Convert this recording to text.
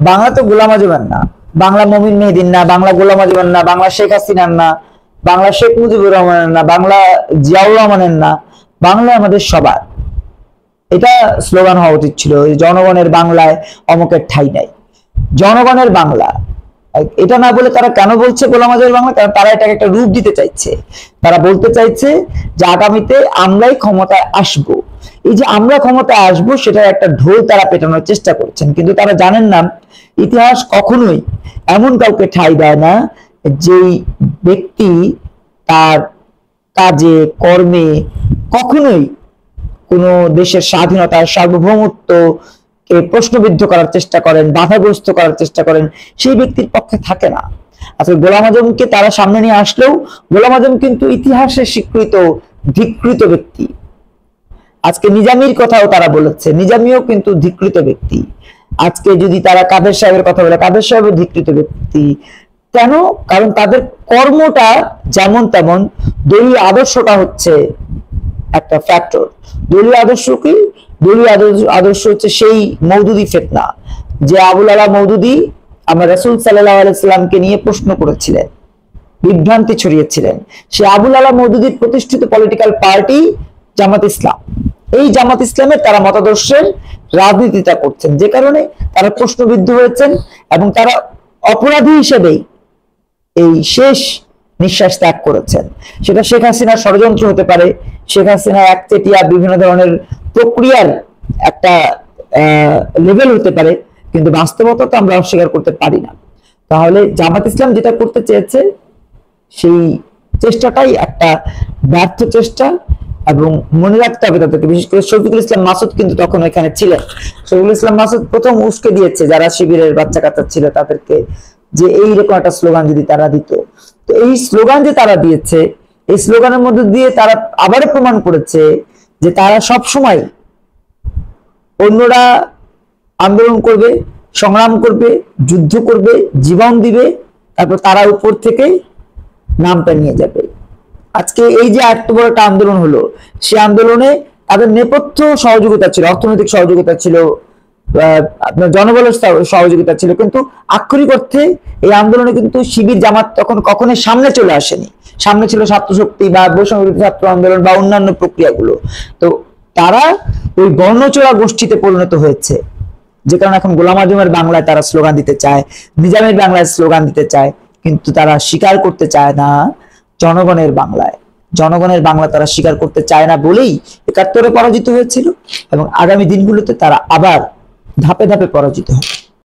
বাংলা তো গোলাম আজমের না, বাংলা মমিন মেহেদির না, বাংলা গোলাম আজমের না, বাংলা শেখ হাসিনার না, বাংলা শেখ মুজিবুর রহমানের না, বাংলা জিয়াউর রহমানের না, বাংলা আমাদের সবার। এটা স্লোগান হওয়া উচিত ছিল, জনগণের বাংলায় অমুকের ঠাঁই নাই। জনগণের বাংলা এটা না বলে তারা কেন বলছে গোলাম আজমের বাংলা? কারণ তারা এটাকে একটা রূপ দিতে চাইছে। তারা বলতে চাইছে যে আগামীতে আমরাই ক্ষমতায় আসবো। এই যে আমরা ক্ষমতায় আসবো সেটার একটা ঢোল তারা পেটানোর চেষ্টা করছেন, কিন্তু তারা জানেন না ইতিহাস কখনোই এমন কাউকে ঠাঁই দেয় না যেই ব্যক্তি তার কাজে কর্মে কখনোই কোনো দেশের স্বাধীনতার সার্বভৌমত্বকে প্রশ্নবিদ্ধ করার চেষ্টা করেন, বাধাগ্রস্ত করার চেষ্টা করেন, সেই ব্যক্তির পক্ষে থাকে না। আজকে গোলাম আজমকে তারা সামনে নিয়ে আসলেও গোলাম আজম কিন্তু ইতিহাসে স্বীকৃত ধিকৃত ব্যক্তি। আজকে নিজামীর কথাও তারা বলেছে, নিজামীও কিন্তু ধিকৃত ব্যক্তি। আজকে যদি তারা কাদের সাহেবের কথা বলে, কাদের সাহেবও ধিকৃত ব্যক্তি। কেন? কারণ তাদের কর্মটা যেমন তেমন, দলীয় আদর্শটা হচ্ছে একটা ফ্যাক্টর। দলীয় আদর্শ কি? দলীয় আদর্শ হচ্ছে সেই মওদুদি ফিতনা, যে আবুল আলা মওদুদি আমরা রাসূল সাল্লাল্লাহু আলাইহি সাল্লামকে নিয়ে প্রশ্ন করেছিলেন, বিভ্রান্তি ছড়িয়েছিলেন। সে আবুল আলা মওদুদির প্রতিষ্ঠিত পলিটিক্যাল পার্টি জামাত ইসলাম, এই জামাত ইসলামের তারা মতাদর্শের রাজনীতিটা করছেন, যে কারণে তারা প্রশ্নবিদ্ধ হয়েছেন এবং তারা অপরাধী হিসেবেই এই শেষ নিঃশ্বাস ত্যাগ করেছেন। সেটা শেখ হাসিনার ষড়যন্ত্র হতে পারে, শেখ হাসিনার একচেটিয়া বিভিন্ন ধরনের প্রক্রিয়ার একটা লেভেল হতে পারে, কিন্তু বাস্তবতা তো আমরা অস্বীকার করতে পারি না। তাহলে জামাত ইসলাম যেটা করতে চেয়েছে সেই চেষ্টাটাই একটা ব্যর্থ চেষ্টা। এবং মনে রাখতে হবে তাদেরকে, বিশেষ করে শফিকুল ইসলাম মাসুদ কিন্তু তখন এখানে ছিলেন। শফিকুল ইসলাম মাসুদ প্রথম উস্কে দিয়েছে যারা শিবিরের বাচ্চা কাচ্চা ছিল তাদেরকে, যে এইরকম একটা স্লোগান যদি তারা দিত। তো এই স্লোগান যে তারা দিয়েছে, এই স্লোগানের মধ্যে দিয়ে তারা আবারও প্রমাণ করেছে যে তারা সব সময় অন্যরা আন্দোলন করবে, সংগ্রাম করবে, যুদ্ধ করবে, জীবন দিবে, তারপর তারা উপর থেকে নামটা নিয়ে যাবে। আজকে এই যে এত বড় একটা আন্দোলন হলো, সে আন্দোলনে তাদের নেপথ্য সহযোগিতা ছিল, অর্থনৈতিক সহযোগিতা ছিল, আপনার জনবলের সহযোগিতা ছিল, কিন্তু আক্ষরিক অর্থে এই আন্দোলনে কিন্তু শিবির জামাত তখন কখনোই সামনে চলে আসেনি। সামনে ছিল ছাত্র শক্তি বা বৈষম্য ছাত্র আন্দোলন বা অন্যান্য প্রক্রিয়াগুলো। তো তারা ওই বর্ণচোরা গোষ্ঠীতে পরিণত হয়েছে, যে কারণে এখন গোলাম আজমের বাংলায় তারা স্লোগান দিতে চায়, নিজামের বাংলায় স্লোগান দিতে চায়, কিন্তু তারা স্বীকার করতে চায় না জনগণের বাংলায়। জনগণের বাংলা তারা স্বীকার করতে চায় না বলেই ৭১-এ পরাজিত হয়েছিল, এবং আগামী দিনগুলোতে তারা আবার ধাপে ধাপে পরাজিত হবে।